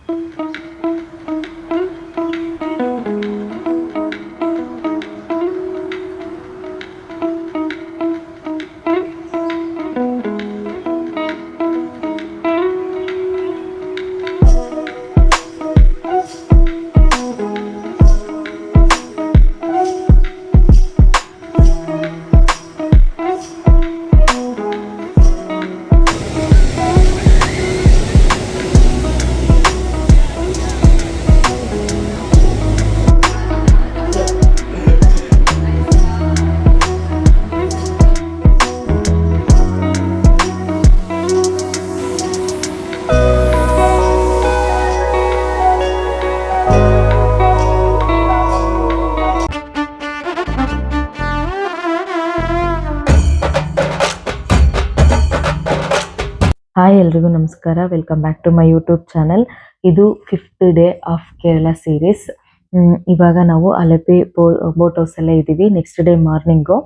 Hi ಎಲ್ರಿಗೂ ನಮಸ್ಕಾರ, welcome back to my YouTube channel. ಇದು 5th day of Kerala series. ಇವಾಗ ನಾವು ಅಲೆಪಿ ಬೋಟ್ ಹೌಸ್ ಅಲ್ಲೇ ಇದ್ದೀವಿ. Next day morning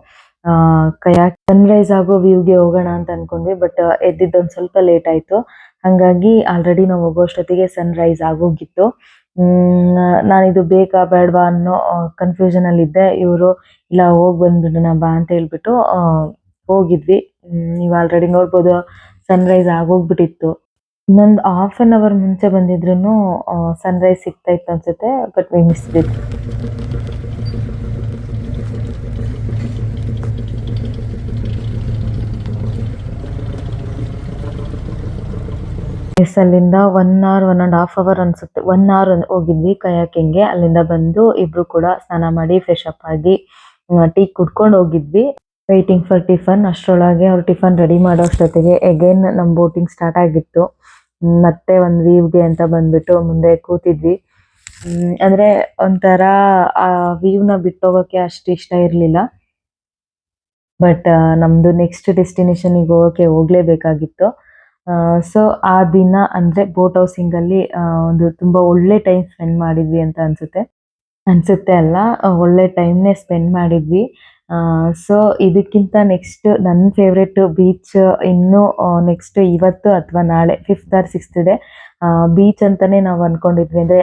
kayak Sunrise ಆಗೋ ವ್ಯೂಗೆ ಹೋಗೋಣ ಅಂತ ಅನ್ಕೊಂಡ್ವಿ, ಬಟ್ ಎದ್ದಿದ್ದೊಂದು ಸ್ವಲ್ಪ ಲೇಟ್ ಆಯಿತು. ಹಾಗಾಗಿ ಆಲ್ರೆಡಿ ನಾವು ಹೋಗೋಷ್ಟೊತ್ತಿಗೆ ಸನ್ರೈಸ್ ಆಗೋಗಿತ್ತು. ನಾನಿದು ಬೇಕಾ ಬೇಡವಾ ಅನ್ನೋ ಕನ್ಫ್ಯೂಷನಲ್ಲಿದ್ದೆ. ಇವರು ಇಲ್ಲ ಹೋಗಿ ಬಂದ್ಬಿಡೋಣ ಬಾ ಅಂತ ಹೇಳ್ಬಿಟ್ಟು ಹೋಗಿದ್ವಿ. ನೀವು ಆಲ್ರೆಡಿ ನೋಡ್ಬೋದು, ಸನ್ರೈಸ್ ಆಗೋಗ್ಬಿಟ್ಟಿತ್ತು. ಇನ್ನೊಂದು ಹಾಫ್ ಆನ್ ಅವರ್ ಮುಂಚೆ ಬಂದಿದ್ರು ಸನ್ರೈಸ್ ಸಿಗ್ತಾ ಇತ್ತು ಅನ್ಸುತ್ತೆ, ಬಟ್ ವಿ ಮಿಸ್ಡ್ ಇಟ್. ಅಲ್ಲಿಂದ 1 hour 1.5 hour ಅನ್ಸುತ್ತೆ, 1 hour ಹೋಗಿದ್ವಿ ಕಯಾಕಿಂಗ್ಗೆ. ಅಲ್ಲಿಂದ ಬಂದು ಇಬ್ರು ಕೂಡ ಸ್ನಾನ ಮಾಡಿ ಫ್ರೆಶ್ ಅಪ್ ಆಗಿ ಟೀ ಕುಡ್ಕೊಂಡು ಹೋಗಿದ್ವಿ. Waiting for tiffin. ಅಷ್ಟರೊಳಗೆ ಅವ್ರು ಟಿಫನ್ ರೆಡಿ ಮಾಡೋ ಅಷ್ಟೊತ್ತಿಗೆ ಅಗೇನ್ ನಮ್ಮ ಬೋಟಿಂಗ್ ಸ್ಟಾರ್ಟ್ ಆಗಿತ್ತು. ಮತ್ತೆ ಒಂದು ವ್ಯೂಗೆ ಅಂತ ಬಂದ್ಬಿಟ್ಟು ಮುಂದೆ ಕೂತಿದ್ವಿ. ಅಂದ್ರೆ ಒಂಥರ ಆ ವ್ಯೂನ ಬಿಟ್ಟೋಗೋಕೆ ಅಷ್ಟು ಇಷ್ಟ ಇರಲಿಲ್ಲ, ಬಟ್ ನಮ್ದು ನೆಕ್ಸ್ಟ್ ಡೆಸ್ಟಿನೇಷನ್ಗೆ ಹೋಗ್ಲೇಬೇಕಾಗಿತ್ತು. ಸೊ ಆ ದಿನ ಅಂದ್ರೆ ಬೋಟ್ ಹೌಸಿಂಗ್ ಅಲ್ಲಿ ಒಂದು ತುಂಬಾ ಒಳ್ಳೆ ಟೈಮ್ ಸ್ಪೆಂಡ್ ಮಾಡಿದ್ವಿ ಅಂತ ಅನ್ಸುತ್ತೆ ಅಲ್ಲ, ಒಳ್ಳೆ ಟೈಮ್ನೇ ಸ್ಪೆಂಡ್ ಮಾಡಿದ್ವಿ. ಸೊ ಇದಕ್ಕಿಂತ ನೆಕ್ಸ್ಟ್ ನನ್ನ ಫೇವ್ರೆಟ್ ಬೀಚ್ ಇನ್ನು ನೆಕ್ಸ್ಟ್ ಇವತ್ತು ಅಥವಾ ನಾಳೆ 5th or 6th day beach ಅಂತಾನೆ ನಾವು ಅನ್ಕೊಂಡಿದ್ವಿ, ಅಂದರೆ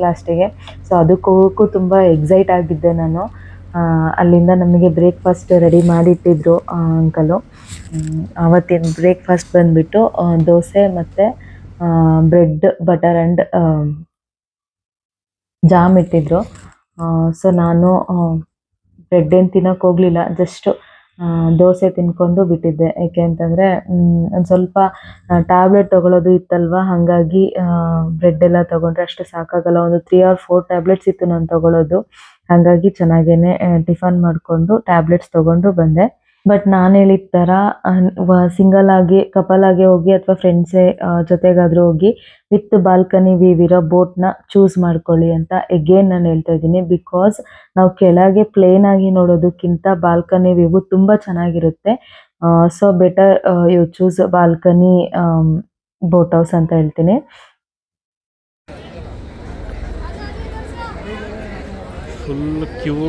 ಲಾಸ್ಟಿಗೆ. ಸೊ ಅದಕ್ಕೆ ಹೋಗೋಕ್ಕೂ ತುಂಬ ಎಕ್ಸೈಟ್ ಆಗಿದ್ದೆ ನಾನು. ಅಲ್ಲಿಂದ ನಮಗೆ ಬ್ರೇಕ್ಫಾಸ್ಟ್ ರೆಡಿ ಮಾಡಿಟ್ಟಿದ್ರು ಅಂಕಲು. ಆವತ್ತಿನ ಬ್ರೇಕ್ಫಾಸ್ಟ್ ಬಂದ್ಬಿಟ್ಟು ದೋಸೆ ಮತ್ತು ಬ್ರೆಡ್ ಬಟರ್ ಆ್ಯಂಡ್ ಜಾಮ್ ಇಟ್ಟಿದ್ರು. ಸೊ ನಾನು ಬ್ರೆಡ್ ಏನು ತಿನ್ನೋಕೆ ಹೋಗಲಿಲ್ಲ, ಜಸ್ಟ್ ದೋಸೆ ತಿನ್ಕೊಂಡು ಬಿಟ್ಟಿದ್ದೆ. ಏಕೆ ಅಂತಂದರೆ ಒಂದು ಸ್ವಲ್ಪ ಟ್ಯಾಬ್ಲೆಟ್ ತೊಗೊಳೋದು ಇತ್ತಲ್ವ, ಹಾಗಾಗಿ ಬ್ರೆಡ್ ಎಲ್ಲ ತೊಗೊಂಡ್ರೆ ಅಷ್ಟು ಸಾಕಾಗಲ್ಲ. ಒಂದು 3 or 4 ಟ್ಯಾಬ್ಲೆಟ್ಸ್ ಇತ್ತು ನಾನು ತೊಗೊಳೋದು. ಹಾಗಾಗಿ ಚೆನ್ನಾಗೇ ಟಿಫನ್ ಮಾಡಿಕೊಂಡು ಟ್ಯಾಬ್ಲೆಟ್ಸ್ ತೊಗೊಂಡು ಬಂದೆ. ಬಟ್ ನಾನು ಹೇಳಿದ ಥರ ಸಿಂಗಲ್ ಆಗಿ ಕಪಲ್ ಆಗಿ ಹೋಗಿ ಅಥವಾ ಫ್ರೆಂಡ್ಸೇ ಜೊತೆಗಾದರೂ ಹೋಗಿ ವಿತ್ ಬಾಲ್ಕನಿ ವ್ಯೂ ಇರೋ ಬೋಟ್ನ ಚೂಸ್ ಮಾಡ್ಕೊಳ್ಳಿ ಅಂತ ಎಗೇನ್ ನಾನು ಹೇಳ್ತಾ ಇದ್ದೀನಿ. ಬಿಕಾಸ್ ನಾವು ಕೆಳಗೆ ಪ್ಲೇನ್ ಆಗಿ ನೋಡೋದಕ್ಕಿಂತ ಬಾಲ್ಕನಿ ವ್ಯೂ ತುಂಬ ಚೆನ್ನಾಗಿರುತ್ತೆ. So better you choose balcony boat house ಅಂತ ಹೇಳ್ತೀನಿ. Full queue.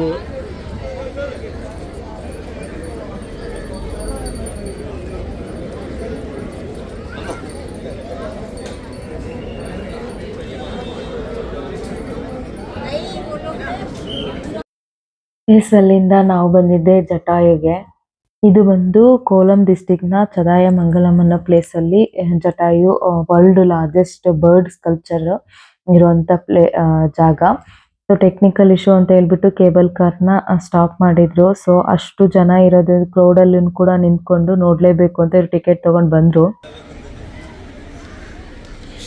ಅಲ್ಲಿಂದ ನಾವು ಬಂದಿದ್ದೆ ಜಟಾಯುಗೆ. ಇದು ಬಂದು ಕೋಲಂ ಡಿಸ್ಟಿಕ್ನ ಚದಾಯಮಂಗಲಂ ಅನ್ನೋ ಪ್ಲೇಸಲ್ಲಿ Jatayu world largest bird sculpture ಇರುವಂಥ ಜಾಗ. ಸೊ ಟೆಕ್ನಿಕಲ್ ಇಶ್ಯೂ ಅಂತ ಹೇಳ್ಬಿಟ್ಟು ಕೇಬಲ್ ಕಾರ್ನ ಸ್ಟಾಪ್ ಮಾಡಿದ್ರು. ಸೊ ಅಷ್ಟು ಜನ ಇರೋದು ಕ್ರೌಡಲ್ಲಿ ಕೂಡ ನಿಂತ್ಕೊಂಡು ನೋಡಲೇಬೇಕು ಅಂತ ಇವ್ರು ಟಿಕೆಟ್ ತೊಗೊಂಡು ಬಂದರು.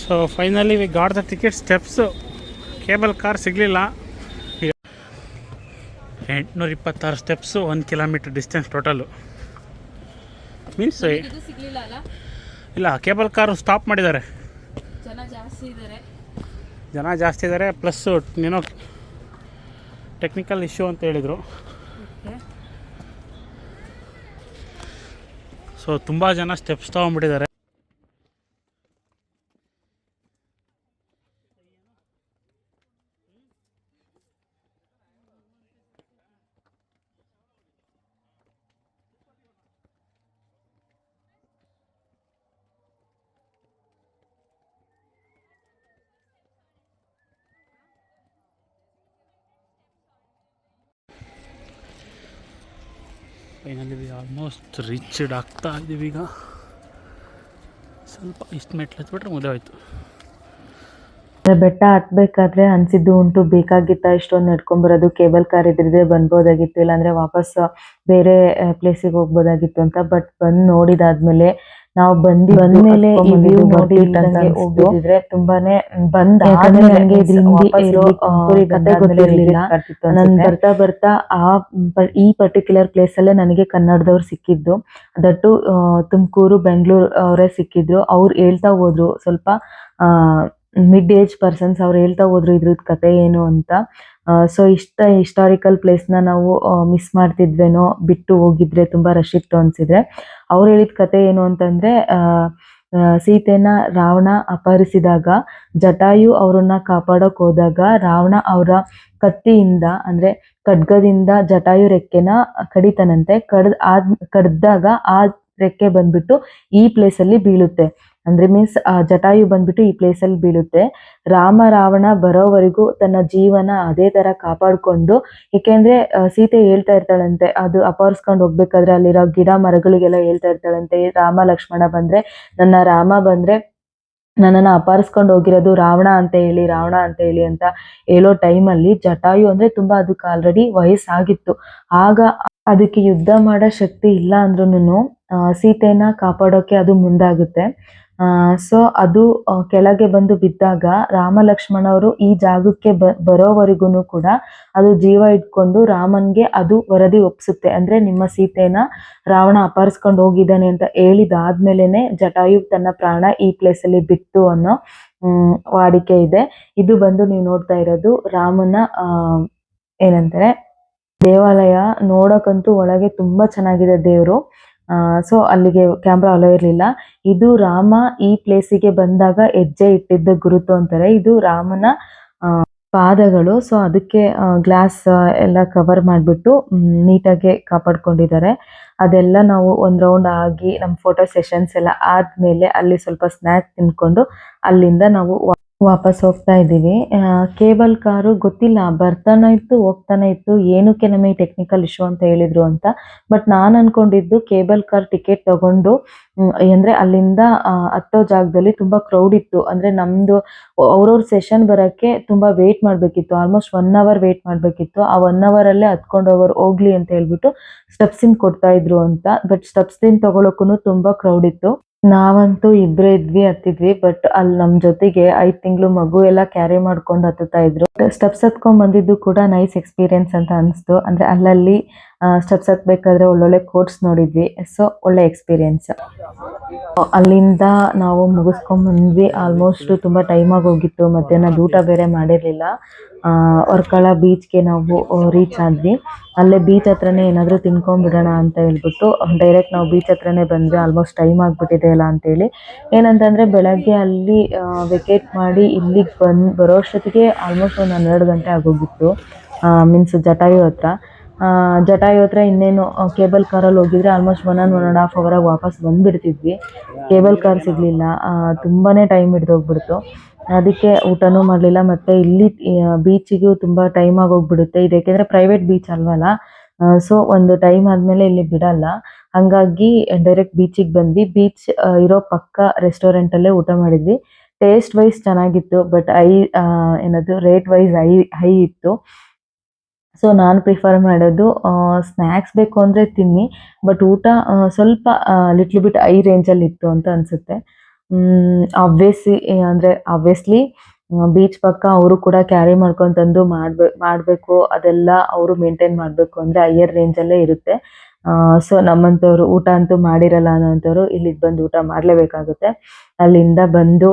So finally we got the ticket steps. Cable car ಸಿಗಲಿಲ್ಲ. 826 steps, 1 kilometer distance total. Means ಇಲ್ಲ, ಕೇಬಲ್ ಕಾರು ಸ್ಟಾಪ್ ಮಾಡಿದ್ದಾರೆ. ಜನ ಜಾಸ್ತಿ ಇದ್ದಾರೆ, ಪ್ಲಸ್ಸು ಏನೋ ಟೆಕ್ನಿಕಲ್ ಇಶ್ಯೂ ಅಂತ ಹೇಳಿದರು. ಸೊ ತುಂಬ ಜನ ಸ್ಟೆಪ್ಸ್ ತೊಗೊಂಡ್ಬಿಟ್ಟಿದ್ದಾರೆ. ಫೈನಲಿ ಆಲ್ಮೋಸ್ಟ್ ರೀಚ್ಡ್ ಆಗ್ತಾ ಇದ್ದೀವಿ ಈಗ. ಸ್ವಲ್ಪ ಇಷ್ಟು ಮೆಟ್ಲು ಹತ್ಬಿಟ್ರೆ ಮುದ್ದೆ ಹೋಯ್ತು. ಬೆಟ್ಟ ಹತ್ಬೇಕಾದ್ರೆ ಅನ್ಸಿದ್ದು ಉಂಟು, ಬೇಕಾಗಿತ್ತ ಇಷ್ಟೊಂದು ನಡ್ಕೊಂಬರೋದು, ಕೇಬಲ್ ಕಾರ್ ಇದ್ರಿದ್ರೆ ಬಂದ್ಬೋದಾಗಿತ್ತು, ಇಲ್ಲಾಂದ್ರೆ ವಾಪಸ್ ಬೇರೆ ಪ್ಲೇಸಿಗೆ ಹೋಗ್ಬೋದಾಗಿತ್ತು ಅಂತ. ಬಟ್ ಬಂದು ನೋಡಿದಾದ್ಮೇಲೆ ನಾವು ಬಂದ್ಮೇಲೆ ಈ ವ್ಯೂ ನೋಡಿ ಹೋಗಿದ್ರೆ ತುಂಬಾನೇ ನನಗೆ ಕತೆ ಗೊತ್ತಿರ್ಲಿಲ್ಲ. ನಾನು ಬರ್ತಾ ಬರ್ತಾ ಈ ಪರ್ಟಿಕ್ಯುಲರ್ ಪ್ಲೇಸ್ ಅಲ್ಲೇ ನನಗೆ ಕನ್ನಡದವ್ರು ಸಿಕ್ಕಿದ್ದು, ದಟ್ಟು ತುಮಕೂರು ಬೆಂಗಳೂರು ಅವರೇ ಸಿಕ್ಕಿದ್ರು. ಅವ್ರು ಹೇಳ್ತಾ ಹೋದ್ರು, ಸ್ವಲ್ಪ ಮಿಡ್ ಏಜ್ ಪರ್ಸನ್ಸ್, ಅವ್ರು ಹೇಳ್ತಾ ಹೋದ್ರು ಇದ್ರದ್ದು ಕತೆ ಏನು ಅಂತ. ಸೊ ಹಿಸ್ಟಾರಿಕಲ್ ಪ್ಲೇಸ್ನ ನಾವು ಮಿಸ್ ಮಾಡ್ತಿದ್ವೇನೋ, ಬಿಟ್ಟು ಹೋಗಿದ್ರೆ ತುಂಬಾ ರಶ್ ಇತ್ತು ಅನ್ಸಿದ್ರೆ. ಅವ್ರು ಹೇಳಿದ ಕತೆ ಏನು ಅಂತಂದ್ರೆ, ಸೀತೆನ ರಾವಣ ಅಪಹರಿಸಿದಾಗ ಜಟಾಯು ಅವ್ರನ್ನ ಕಾಪಾಡೋಕ್ ಹೋದಾಗ ರಾವಣ ಅವರ ಕತ್ತಿಯಿಂದ ಅಂದ್ರೆ ಖಡ್ಗದಿಂದ ಜಟಾಯು ರೆಕ್ಕೆನ ಕಡಿತಾನಂತೆ. ಕಡ್ದಾಗ ಆ ರೆಕ್ಕೆ ಬಂದ್ಬಿಟ್ಟು ಈ ಪ್ಲೇಸ್ ಅಲ್ಲಿ ಬೀಳುತ್ತೆ. ಅಂದ್ರೆ ಮೀನ್ಸ್ ಜಟಾಯು ಬಂದ್ಬಿಟ್ಟು ಈ ಪ್ಲೇಸ್ ಅಲ್ಲಿ ಬೀಳುತ್ತೆ. ರಾವಣ ಬರೋವರೆಗೂ ತನ್ನ ಜೀವನ ಅದೇ ತರ ಕಾಪಾಡ್ಕೊಂಡು, ಏಕೆಂದ್ರೆ ಸೀತೆ ಹೇಳ್ತಾ ಇರ್ತಾಳಂತೆ, ಅದು ಅಪಹರಿಸ್ಕೊಂಡು ಹೋಗ್ಬೇಕಾದ್ರೆ ಅಲ್ಲಿರೋ ಗಿಡ ಮರಗಳಿಗೆಲ್ಲ ಹೇಳ್ತಾ ಇರ್ತಾಳಂತೆ, ಲಕ್ಷ್ಮಣ ಬಂದ್ರೆ ರಾಮ ಬಂದ್ರೆ ನನ್ನನ್ನು ಅಪಹರಿಸ್ಕೊಂಡು ಹೋಗಿರೋದು ರಾವಣ ಅಂತ ಹೇಳಿ ಅಂತ ಹೇಳೋ ಟೈಮಲ್ಲಿ ಜಟಾಯು ಅಂದ್ರೆ ತುಂಬಾ ಅದಕ್ಕೆ ಆಲ್ರೆಡಿ ವಯಸ್ಸಾಗಿತ್ತು. ಆಗ ಅದಕ್ಕೆ ಯುದ್ಧ ಮಾಡೋ ಶಕ್ತಿ ಇಲ್ಲ ಅಂದ್ರೂನು ಸೀತೆನ ಕಾಪಾಡೋಕೆ ಅದು ಮುಂದಾಗುತ್ತೆ. ಸೊ ಅದು ಕೆಳಗೆ ಬಂದು ಬಿದ್ದಾಗ ಲಕ್ಷ್ಮಣ ಅವರು ಈ ಜಾಗಕ್ಕೆ ಬರೋವರೆಗೂ ಕೂಡ ಅದು ಜೀವ ಇಟ್ಕೊಂಡು ರಾಮನ್ಗೆ ಅದು ವರದಿ ಒಪ್ಸುತ್ತೆ. ಅಂದ್ರೆ ನಿಮ್ಮ ಸೀತೆನ ರಾವಣ ಅಪಹರಿಸ್ಕೊಂಡು ಹೋಗಿದ್ದಾನೆ ಅಂತ ಹೇಳಿದಾದ್ಮೇಲೆನೆ ಜಟಾಯು ತನ್ನ ಪ್ರಾಣ ಈ ಪ್ಲೇಸ್ ಅಲ್ಲಿ ಬಿಟ್ಟು ಅನ್ನೋ ವಾಡಿಕೆ ಇದೆ. ಇದು ಬಂದು ನೀವು ನೋಡ್ತಾ ಇರೋದು ರಾಮನ ಏನಂತಾರೆ ದೇವಾಲಯ. ನೋಡಕ್ಕಂತೂ ಒಳಗೆ ತುಂಬಾ ಚೆನ್ನಾಗಿದೆ ದೇವರು. ಸೊ ಅಲ್ಲಿಗೆ ಕ್ಯಾಮ್ರಾ ಅಲೋ ಇರಲಿಲ್ಲ. ಇದು ರಾಮ ಈ ಪ್ಲೇಸಿಗೆ ಬಂದಾಗ ಹೆಜ್ಜೆ ಇಟ್ಟಿದ್ದ ಗುರುತು ಅಂತಾರೆ. ಇದು ರಾಮನ ಪಾದಗಳು. ಸೊ ಅದಕ್ಕೆ ಗ್ಲಾಸ್ ಎಲ್ಲ ಕವರ್ ಮಾಡಿಬಿಟ್ಟು ನೀಟಾಗಿ ಕಾಪಾಡ್ಕೊಂಡಿದ್ದಾರೆ. ಅದೆಲ್ಲ ನಾವು ಒಂದು ರೌಂಡ್ ಆಗಿ ನಮ್ಮ ಫೋಟೋ ಸೆಷನ್ಸ್ ಎಲ್ಲ ಆದ್ಮೇಲೆ ಅಲ್ಲಿ ಸ್ವಲ್ಪ ಸ್ನ್ಯಾಕ್ಸ್ ತಿನ್ಕೊಂಡು ಅಲ್ಲಿಂದ ನಾವು ವಾಪಸ್ ಹೋಗ್ತಾ ಇದ್ದೀವಿ. ಕೇಬಲ್ ಕಾರು ಗೊತ್ತಿಲ್ಲ, ಬರ್ತಾನೆ ಇತ್ತು ಹೋಗ್ತಾನೆ ಇತ್ತು, ಏನಕ್ಕೆ ನಮಗೆ ಟೆಕ್ನಿಕಲ್ ಇಶ್ಯೂ ಅಂತ ಹೇಳಿದ್ರು ಅಂತ. ಬಟ್ ನಾನು ಅನ್ಕೊಂಡಿದ್ದು ಕೇಬಲ್ ಕಾರ್ ಟಿಕೆಟ್ ತಗೊಂಡು ಅಂದ್ರೆ ಅಲ್ಲಿಂದ ಹತ್ತೋ ಜಾಗದಲ್ಲಿ ತುಂಬಾ ಕ್ರೌಡ್ ಇತ್ತು. ಅಂದ್ರೆ ನಮ್ದು ಅವ್ರವ್ರ ಸೆಷನ್ ಬರಕ್ಕೆ ತುಂಬಾ ವೇಟ್ ಮಾಡ್ಬೇಕಿತ್ತು, ಆಲ್ಮೋಸ್ಟ್ 1 hour ವೇಟ್ ಮಾಡ್ಬೇಕಿತ್ತು. ಆ 1 hour ಅಲ್ಲೇ ಹತ್ಕೊಂಡು ಹೋಗ್ಲಿ ಅಂತ ಹೇಳ್ಬಿಟ್ಟು ಸ್ಟೆಪ್ಸ್ ಇನ್ ಕೊಡ್ತಾ ಇದ್ರು ಅಂತ. ಬಟ್ ಸ್ಟೆಪ್ಸ್ ಇನ್ ತಗೊಳಕ್ಕೂ ತುಂಬಾ ಕ್ರೌಡ್ ಇತ್ತು. ನಾವಂತೂ ಇಬ್ರೇ ಇದ್ವಿ, ಹತ್ತಿದ್ವಿ. ಬಟ್ ಅಲ್ಲಿ ನಮ್ ಜೊತೆಗೆ 5 ತಿಂಗಳು ಮಗು ಎಲ್ಲ ಕ್ಯಾರಿ ಮಾಡ್ಕೊಂಡು ಹತ್ತುತ್ತಾ ಇದ್ರು. ಸ್ಟೆಪ್ಸ್ ಹತ್ಕೊಂಡ್ ಬಂದಿದ್ದು ಕೂಡ ನೈಸ್ ಎಕ್ಸ್ಪೀರಿಯನ್ಸ್ ಅಂತ ಅನಿಸ್ತು. ಅಂದ್ರೆ ಅಲ್ಲಲ್ಲಿ ಸ್ಟೆಪ್ಸ್ ಹತ್ಬೇಕಾದ್ರೆ ಒಳ್ಳೊಳ್ಳೆ ಕೋಟ್ಸ್ ನೋಡಿದ್ವಿ. ಸೊ ಒಳ್ಳೆ ಎಕ್ಸ್ಪೀರಿಯನ್ಸ್. ಅಲ್ಲಿಂದ ನಾವು ಮುಗಿಸ್ಕೊಂಡ್ ಬಂದ್ವಿ. ಆಲ್ಮೋಸ್ಟ್ ತುಂಬಾ ಟೈಮ್ ಆಗಿ ಹೋಗಿತ್ತು. ಮಧ್ಯಾಹ್ನ ಊಟ ಬೇರೆ ಮಾಡಿರ್ಲಿಲ್ಲ. ವರ್ಕಳ ಬೀಚ್ಗೆ ನಾವು ರೀಚ್ ಆದ್ವಿ. ಅಲ್ಲೇ ಬೀಚ್ ಹತ್ರನೇ ಏನಾದರೂ ತಿನ್ಕೊಂಡ್ಬಿಡೋಣ ಅಂತ ಹೇಳ್ಬಿಟ್ಟು ಡೈರೆಕ್ಟ್ ನಾವು ಬೀಚ್ ಹತ್ರನೇ ಬಂದ್ವಿ. ಆಲ್ಮೋಸ್ಟ್ ಟೈಮ್ ಆಗಿಬಿಟ್ಟಿದೆ ಅಲ್ಲ ಅಂತೇಳಿ. ಏನಂತಂದರೆ ಬೆಳಗ್ಗೆ ಅಲ್ಲಿ ವೆಕೇಟ್ ಮಾಡಿ ಇಲ್ಲಿಗೆ ಬರೋ ಅಷ್ಟೊತ್ತಿಗೆ ಆಲ್ಮೋಸ್ಟ್ ಒಂದು 12 ಗಂಟೆ ಆಗೋಗಿತ್ತು. ಮೀನ್ಸ್ ಜಟಾಯು ಹತ್ರ ಇನ್ನೇನು ಕೇಬಲ್ ಕಾರಲ್ಲಿ ಹೋಗಿದ್ರೆ ಆಲ್ಮೋಸ್ಟ್ 1.5 hour ವಾಪಸ್ ಬಂದುಬಿಡ್ತಿದ್ವಿ. ಕೇಬಲ್ ಕಾರ್ ಸಿಗಲಿಲ್ಲ, ತುಂಬಾ ಟೈಮ್ ಹಿಡಿದೋಗ್ಬಿಡ್ತು. ಅದಕ್ಕೆ ಊಟನೂ ಮಾಡಲಿಲ್ಲ. ಮತ್ತು ಇಲ್ಲಿ ಬೀಚಿಗೂ ತುಂಬ ಟೈಮ್ ಆಗೋಗ್ಬಿಡುತ್ತೆ. ಇದು ಯಾಕೆಂದರೆ ಪ್ರೈವೇಟ್ ಬೀಚ್ ಅಲ್ವಲ್ಲ, ಸೊ ಒಂದು ಟೈಮ್ ಆದಮೇಲೆ ಇಲ್ಲಿ ಬಿಡಲ್ಲ. ಹಾಗಾಗಿ ಡೈರೆಕ್ಟ್ ಬೀಚಿಗೆ ಬಂದ್ವಿ. ಬೀಚ್ ಇರೋ ಪಕ್ಕ ರೆಸ್ಟೋರೆಂಟಲ್ಲೇ ಊಟ ಮಾಡಿದ್ವಿ. ಟೇಸ್ಟ್ ವೈಸ್ ಚೆನ್ನಾಗಿತ್ತು, ಬಟ್ ರೇಟ್ ವೈಸ್ ಹೈ ಇತ್ತು. ಸೊ ನಾನು ಪ್ರಿಫರ್ ಮಾಡೋದು ಸ್ನ್ಯಾಕ್ಸ್ ಬೇಕು ಅಂದರೆ ತಿನ್ನಿ, ಬಟ್ ಊಟ ಸ್ವಲ್ಪ ಲಿಟ್ಲ್ ಬಿಟ್ ಹೈ ರೇಂಜಲ್ಲಿ ಇತ್ತು ಅಂತ ಅನಿಸುತ್ತೆ. ಆಬ್ವಿಯಸ್ಲಿ ಬೀಚ್ ಪಕ್ಕ ಅವರು ಕೂಡ ಕ್ಯಾರಿ ಮಾಡ್ಕೊಂಡು ಮಾಡಬೇಕು, ಅದೆಲ್ಲ ಅವರು ಮೇಂಟೈನ್ ಮಾಡಬೇಕು ಅಂದರೆ ಹೈಯರ್ ರೇಂಜಲ್ಲೇ ಇರುತ್ತೆ. ಸೊ ನಮ್ಮಂಥವ್ರು ಊಟ ಅಂತೂ ಮಾಡಿರಲ್ಲ ಅನ್ನೋಂಥವ್ರು ಇಲ್ಲಿಗೆ ಬಂದು ಊಟ ಮಾಡಲೇಬೇಕಾಗುತ್ತೆ. ಅಲ್ಲಿಂದ ಬಂದು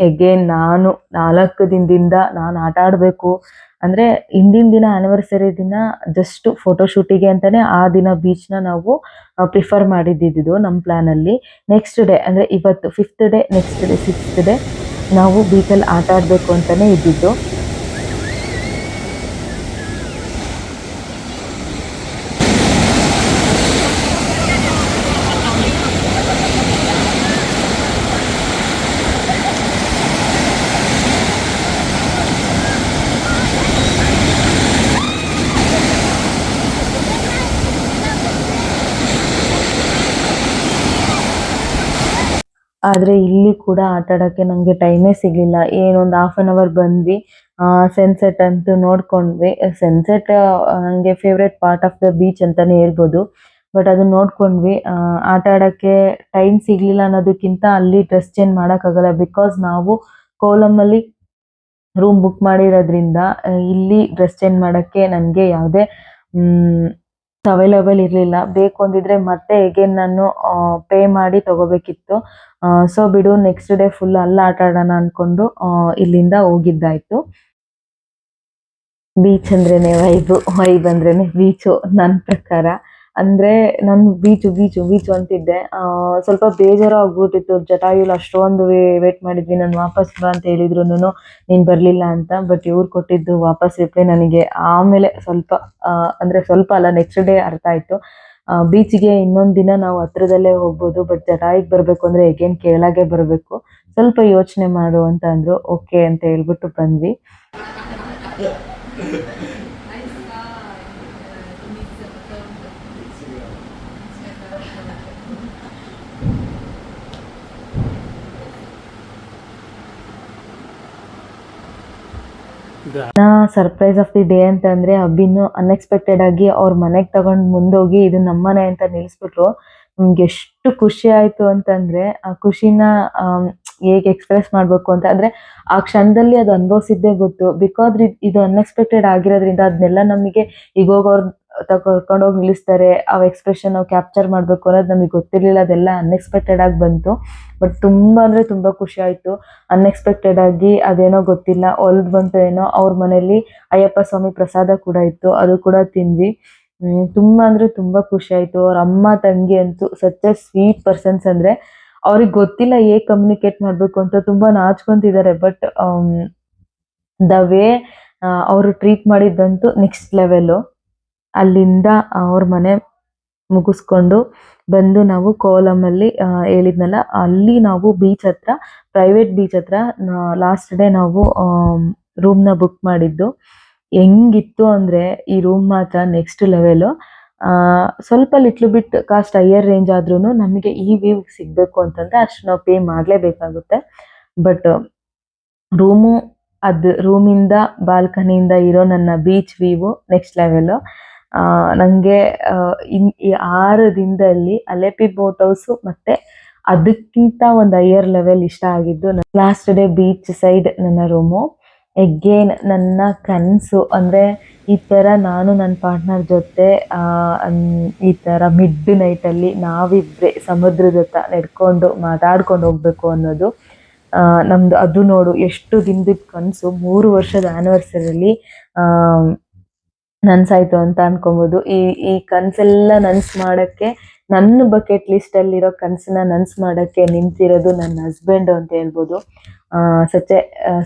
ಎಗೇನ್ ನಾನು 4 ದಿನದಿಂದ ನಾನು ಆಟ ಆಡಬೇಕು ಅಂದರೆ ಹಿಂದಿನ ದಿನ ಆ್ಯನಿವರ್ಸರಿ ದಿನ ಜಸ್ಟ್ ಫೋಟೋಶೂಟಿಗೆ ಅಂತಲೇ ಆ ದಿನ ಬೀಚ್ನ ನಾವು ಪ್ರಿಫರ್ ಮಾಡಿದ್ದಿದ್ದು ನಮ್ಮ ಪ್ಲ್ಯಾನಲ್ಲಿ. ನೆಕ್ಸ್ಟ್ ಡೇ ಅಂದರೆ ಇವತ್ತು 5th day, next day 6th day ನಾವು ಬೀಚಲ್ಲಿ ಆಟ ಆಡಬೇಕು ಅಂತಲೇ ಇದ್ದಿದ್ದು. ಆದರೆ ಇಲ್ಲಿ ಕೂಡ ಆಟ ಆಡೋಕ್ಕೆ ನನಗೆ ಟೈಮೇ ಸಿಗಲಿಲ್ಲ. ಏನೊಂದು ಹಾಫ್ ಆನ್ ಅವರ್ ಬಂದ್ವಿ, ಸನ್ಸೆಟ್ ಅಂತೂ ನೋಡ್ಕೊಂಡ್ವಿ. ಸನ್ಸೆಟ್ ನನಗೆ favourite part of the beach ಅಂತಲೇ ಹೇಳ್ಬೋದು. ಬಟ್ ಅದನ್ನ ನೋಡ್ಕೊಂಡ್ವಿ. ಆಟ ಆಡೋಕ್ಕೆ ಟೈಮ್ ಸಿಗಲಿಲ್ಲ ಅನ್ನೋದಕ್ಕಿಂತ ಅಲ್ಲಿ ಡ್ರೆಸ್ ಚೇಂಜ್ ಮಾಡೋಕ್ಕಾಗಲ್ಲ. ಬಿಕಾಸ್ ನಾವು ಕೋಲಮಲ್ಲಿ ರೂಮ್ ಬುಕ್ ಮಾಡಿರೋದ್ರಿಂದ ಇಲ್ಲಿ ಡ್ರೆಸ್ ಚೇಂಜ್ ಮಾಡೋಕ್ಕೆ ನನಗೆ ಯಾವುದೇ ಅವೈಲೇಬಲ್ ಇರಲಿಲ್ಲ. ಬೇಕು ಅಂದಿದ್ರೆ ಮತ್ತೆ ಅಗೇನ್ ನಾನು ಪೇ ಮಾಡಿ ತಗೋಬೇಕಿತ್ತು. ಸೊ ಬಿಡು, ನೆಕ್ಸ್ಟ್ ಡೇ ಫುಲ್ ಅಲ್ಲಿ ಆಟ ಆಡೋಣ ಅಂದ್ಕೊಂಡು ಇಲ್ಲಿಂದ ಹೋಗಿದ್ದಾಯ್ತು. ಬೀಚ್ ಅಂದ್ರೇನೆ ವೈಬ್ ಅಂದ್ರೇನೆ ಬೀಚು ನನ್ನ ಪ್ರಕಾರ. ಅಂದರೆ ನಾನು ಬೀಚು ಅಂತಿದ್ದೆ. ಸ್ವಲ್ಪ ಬೇಜಾರು ಆಗ್ಬಿಟ್ಟಿತ್ತು. ಜಟಾಯುಲಿ ಅಷ್ಟೊಂದು ವೇಟ್ ಮಾಡಿದ್ವಿ, ನಾನು ವಾಪಸ್ ಬಾ ಅಂತ ಹೇಳಿದ್ರು ನೀನು ಬರಲಿಲ್ಲ ಅಂತ. ಬಟ್ ಇವ್ರು ಕೊಟ್ಟಿದ್ದು ವಾಪಸ್ ರಿಪ್ಲೈ ನನಗೆ ಆಮೇಲೆ ಸ್ವಲ್ಪ ಅಲ್ಲ, ನೆಕ್ಸ್ಟ್ ಡೇ ಅರ್ಥ ಆಯಿತು. ಬೀಚ್ಗೆ ಇನ್ನೊಂದು ದಿನ ನಾವು ಹತ್ರದಲ್ಲೇ ಹೋಗ್ಬೋದು, ಬಟ್ ಜಟಾಯಿಗೆ ಬರಬೇಕು ಅಂದರೆ ಎಗೇನ್ ಕೇರಳಗೆ ಬರಬೇಕು, ಸ್ವಲ್ಪ ಯೋಚನೆ ಮಾಡು ಅಂತ ಅಂದರು. ಓಕೆ ಅಂತ ಹೇಳ್ಬಿಟ್ಟು ಬಂದ್ವಿ. ಸರ್ಪ್ರೈಸ್ ಆಫ್ ದಿ ಡೇ ಅಂತಂದ್ರೆ ಅಭಿನ್ನು ಅನ್ಎಕ್ಸ್ಪೆಕ್ಟೆಡ್ ಆಗಿ ಅವ್ರ ಮನೆಗೆ ತಗೊಂಡು ಮುಂದೋಗಿ ಇದು ನಮ್ಮನೆ ಅಂತ ನಿಲ್ಲಿಸ್ಬಿಟ್ರು. ನಮ್ಗೆ ಎಷ್ಟು ಖುಷಿ ಆಯ್ತು ಅಂತಂದ್ರೆ ಆ ಖುಷಿನ ಹೇಗೆ ಎಕ್ಸ್ಪ್ರೆಸ್ ಮಾಡ್ಬೇಕು ಅಂತ, ಅಂದ್ರೆ ಆ ಕ್ಷಣದಲ್ಲಿ ಅದು ಅನುಭವಿಸಿದ್ದೇ ಗೊತ್ತು. ಬಿಕಾಸ್ ಇದು ಅನ್ಎಕ್ಸ್ಪೆಕ್ಟೆಡ್ ಆಗಿರೋದ್ರಿಂದ ಅದನ್ನೆಲ್ಲ ನಮಗೆ ಈಗ ಹೋಗೋರು ಕರ್ಕೊಂಡೋಗಿ ನಿಲ್ಲಿಸ್ತಾರೆ, ಆ ಎಕ್ಸ್ಪ್ರೆಷನ್ ನಾವು ಕ್ಯಾಪ್ಚರ್ ಮಾಡಬೇಕು ಅನ್ನೋದು ನಮಗೆ ಗೊತ್ತಿರಲಿಲ್ಲ. ಅದೆಲ್ಲ ಅನ್ಎಕ್ಸ್ಪೆಕ್ಟೆಡ್ ಆಗಿ ಬಂತು. ಬಟ್ ತುಂಬ ಅಂದರೆ ತುಂಬ ಖುಷಿ ಆಯಿತು. ಅನ್ಎಕ್ಸ್ಪೆಕ್ಟೆಡ್ ಆಗಿ ಅದೇನೋ ಗೊತ್ತಿಲ್ಲ ಒಲ್ದು ಬಂತು ಏನೋ. ಅವ್ರ ಮನೇಲಿ ಅಯ್ಯಪ್ಪ ಸ್ವಾಮಿ ಪ್ರಸಾದ ಕೂಡ ಇತ್ತು, ಅದು ಕೂಡ ತಿಂದ್ವಿ. ತುಂಬ ಅಂದರೆ ತುಂಬ ಖುಷಿ ಆಯಿತು. ಅವ್ರ ಅಮ್ಮ ತಂಗಿ ಅಂತೂ ಸಚ್ ಎ ಸ್ವೀಟ್ ಪರ್ಸನ್ಸ್. ಅಂದರೆ ಅವ್ರಿಗೆ ಗೊತ್ತಿಲ್ಲ ಹೇಗೆ ಕಮ್ಯುನಿಕೇಟ್ ಮಾಡಬೇಕು ಅಂತ, ತುಂಬ ನಾಚ್ಕೊತಿದ್ದಾರೆ. ಬಟ್ ದ ವೇ ಅವರು ಟ್ರೀಟ್ ಮಾಡಿದ್ದಂತೂ ನೆಕ್ಸ್ಟ್ ಲೆವೆಲ್ಲು. ಅಲ್ಲಿಂದ ಅವ್ರ ಮನೆ ಮುಗಿಸ್ಕೊಂಡು ಬಂದು ನಾವು ಕೋಲಮಲ್ಲಿ ಹೇಳಿದ್ನಲ್ಲ, ಅಲ್ಲಿ ನಾವು ಬೀಚ್ ಹತ್ರ, ಪ್ರೈವೇಟ್ ಬೀಚ್ ಹತ್ರ ಲಾಸ್ಟ್ ಡೇ ನಾವು ರೂಮ್ನ ಬುಕ್ ಮಾಡಿದ್ದು. ಹೆಂಗಿತ್ತು ಅಂದರೆ ಈ ರೂಮ್ ಮಾತ್ರ ನೆಕ್ಸ್ಟ್ ಲೆವೆಲು. ಸ್ವಲ್ಪ ಲಿಟ್ಲು ಬಿಟ್ ಕಾಸ್ಟ್ ಹೈಯರ್ ರೇಂಜ್ ಆದ್ರೂ ನಮಗೆ ಈ ವ್ಯೂ ಸಿಗಬೇಕು ಅಂತಂದರೆ ಅಷ್ಟು ನಾವು ಪೇ ಮಾಡಲೇಬೇಕಾಗುತ್ತೆ. ಬಟ್ ರೂಮಿಂದ ಬಾಲ್ಕನಿಯಿಂದ ಇರೋ ನನ್ನ ಬೀಚ್ ವ್ಯೂ ನೆಕ್ಸ್ಟ್ ಲೆವೆಲು. ನನಗೆ ಈ 6 ದಿನದಲ್ಲಿ ಅಲೆಪಿ ಬೋಟ್ ಹೌಸು ಮತ್ತು ಅದಕ್ಕಿಂತ ಒಂದು ಹೈಯರ್ ಲೆವೆಲ್ ಇಷ್ಟ ಆಗಿದ್ದು ಲಾಸ್ಟ್ ಡೇ ಬೀಚ್ ಸೈಡ್ ನನ್ನ ರೂಮು. ಎಗೇನ್ ನನ್ನ ಕನಸು ಅಂದರೆ ಈ ಥರ ನಾನು ನನ್ನ ಪಾರ್ಟ್ನರ್ ಜೊತೆ ಈ ಥರ ಮಿಡ್ ನೈಟಲ್ಲಿ ನಾವಿಬ್ಬರೇ ಸಮುದ್ರದ ಹತ್ರ ನಡ್ಕೊಂಡು ಮಾತಾಡ್ಕೊಂಡು ಹೋಗ್ಬೇಕು ಅನ್ನೋದು ನಮ್ಮದು. ಅದು ನೋಡು ಎಷ್ಟು ದಿನದ ಕನಸು, 3 ವರ್ಷದ ಆ್ಯನಿವರ್ಸರಿಲಿ ನನ್ಸಾಯ್ತು ಅಂತ ಅನ್ಕೊಬೋದು. ಈ ಕನಸೆಲ್ಲ ನನ್ಸು ಮಾಡೋಕ್ಕೆ, ನನ್ನ ಬಕೆಟ್ ಲಿಸ್ಟಲ್ಲಿರೋ ಕನಸನ್ನ ನನ್ಸು ಮಾಡೋಕ್ಕೆ ನಿಂತಿರೋದು ನನ್ನ ಹಸ್ಬೆಂಡು ಅಂತ ಹೇಳ್ಬೋದು. Such A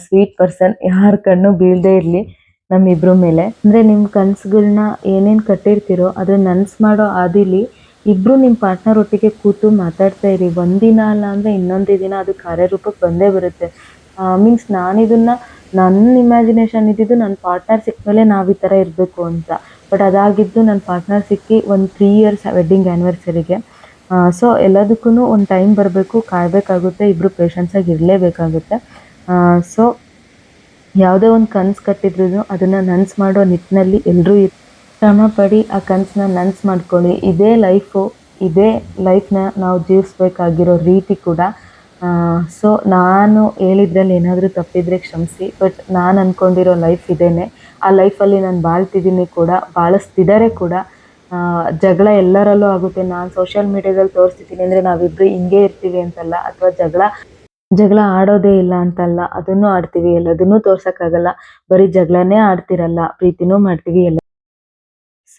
sweet person. ಯಾರ ಕಣ್ಣು ಬೀಳದೇ ಇರಲಿ ನಮ್ಮಿಬ್ಬರ ಮೇಲೆ. ಅಂದರೆ ನಿಮ್ಮ ಕನಸುಗಳನ್ನ ಏನೇನು ಕಟ್ಟಿರ್ತೀರೋ ಅದನ್ನ ನನ್ಸು ಮಾಡೋ ಆದಿಲಿ ಇಬ್ಬರು ನಿಮ್ಮ ಪಾರ್ಟ್ನರ್ ಒಟ್ಟಿಗೆ ಕೂತು ಮಾತಾಡ್ತಾ ಇರಿ. ಒಂದಿನ ಅಲ್ಲ ಅಂದರೆ ಇನ್ನೊಂದೇ ದಿನ ಅದು ಕಾರ್ಯರೂಪಕ್ಕೆ ಬಂದೇ ಬರುತ್ತೆ. ಮೀನ್ಸ್ ನಾನಿದನ್ನು ನನ್ನ ಇಮ್ಯಾಜಿನೇಷನ್ ಇದ್ದಿದ್ದು ನನ್ನ ಪಾರ್ಟ್ನರ್ ಸಿಕ್ಕ ಮೇಲೆ ನಾವು ಈ ಥರ ಇರಬೇಕು ಅಂತ. ಬಟ್ ಅದಾಗಿದ್ದು ನನ್ನ ಪಾರ್ಟ್ನರ್ ಸಿಕ್ಕಿ ಒಂದು 3 ಇಯರ್ಸ್ ವೆಡ್ಡಿಂಗ್ ಆ್ಯನಿವರ್ಸರಿಗೆ. ಸೊ ಎಲ್ಲದಕ್ಕೂ ಒಂದು ಟೈಮ್ ಬರಬೇಕು, ಕಾಯಬೇಕಾಗುತ್ತೆ, ಇಬ್ಬರು ಪೇಷನ್ಸಾಗಿ ಇರಲೇಬೇಕಾಗುತ್ತೆ. ಸೊ ಯಾವುದೇ ಒಂದು ಕನಸು ಕಟ್ಟಿದ್ರು ಅದನ್ನು ನನ್ಸು ಮಾಡೋ ನಿಟ್ಟಿನಲ್ಲಿ ಎಲ್ಲರೂ ಶ್ರಮ ಪಡಿ ಆ ಕನಸನ್ನ ನನ್ಸು ಮಾಡ್ಕೊಳ್ಳಿ. ಇದೇ ಲೈಫ್ನ ನಾವು ಜೀವಿಸ್ಬೇಕಾಗಿರೋ ರೀತಿ ಕೂಡ. ಸೊ ನಾನು ಹೇಳಿದ್ರಲ್ಲಿ ಏನಾದರೂ ತಪ್ಪಿದರೆ ಕ್ಷಮಿಸಿ. ಬಟ್ ನಾನು ಅಂದ್ಕೊಂಡಿರೋ ಲೈಫ್ ಇದೇನೆ. ಆ ಲೈಫಲ್ಲಿ ನಾನು ಬಾಳ್ತಿದ್ದೀನಿ ಕೂಡ, ಬಾಳಿಸ್ತಿದ್ದಾರೆ ಕೂಡ. ಜಗಳ ಎಲ್ಲರಲ್ಲೂ ಆಗುತ್ತೆ. ನಾನು ಸೋಷಿಯಲ್ ಮೀಡಿಯಾದಲ್ಲಿ ತೋರಿಸ್ತಿದ್ದೀನಿ ಅಂದರೆ ನಾವಿಬ್ಬರು ಹಿಂಗೆ ಇರ್ತೀವಿ ಅಂತಲ್ಲ, ಅಥವಾ ಜಗಳ ಆಡೋದೇ ಇಲ್ಲ ಅಂತಲ್ಲ, ಅದನ್ನು ಆಡ್ತೀವಿ. ಎಲ್ಲದನ್ನೂ ತೋರ್ಸೋಕ್ಕಾಗಲ್ಲ. ಬರೀ ಜಗಳನೇ ಆಡ್ತಿರಲ್ಲ, ಪ್ರೀತಿನೂ ಮಾಡ್ತೀವಿ ಎಲ್ಲ.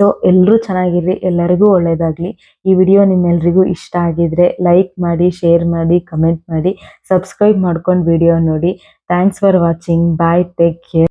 ಸೊ ಎಲ್ಲರೂ ಚೆನ್ನಾಗಿರ್ರಿ, ಎಲ್ಲರಿಗೂ ಒಳ್ಳೆಯದಾಗಲಿ. ಈ ವಿಡಿಯೋ ನಿಮ್ಮೆಲ್ರಿಗೂ ಇಷ್ಟ ಆಗಿದ್ರೆ ಲೈಕ್ ಮಾಡಿ, ಶೇರ್ ಮಾಡಿ, ಕಮೆಂಟ್ ಮಾಡಿ, ಸಬ್ಸ್ಕ್ರೈಬ್ ಮಾಡ್ಕೊಂಡು ವಿಡಿಯೋ ನೋಡಿ. Thanks for watching. Bye, take care.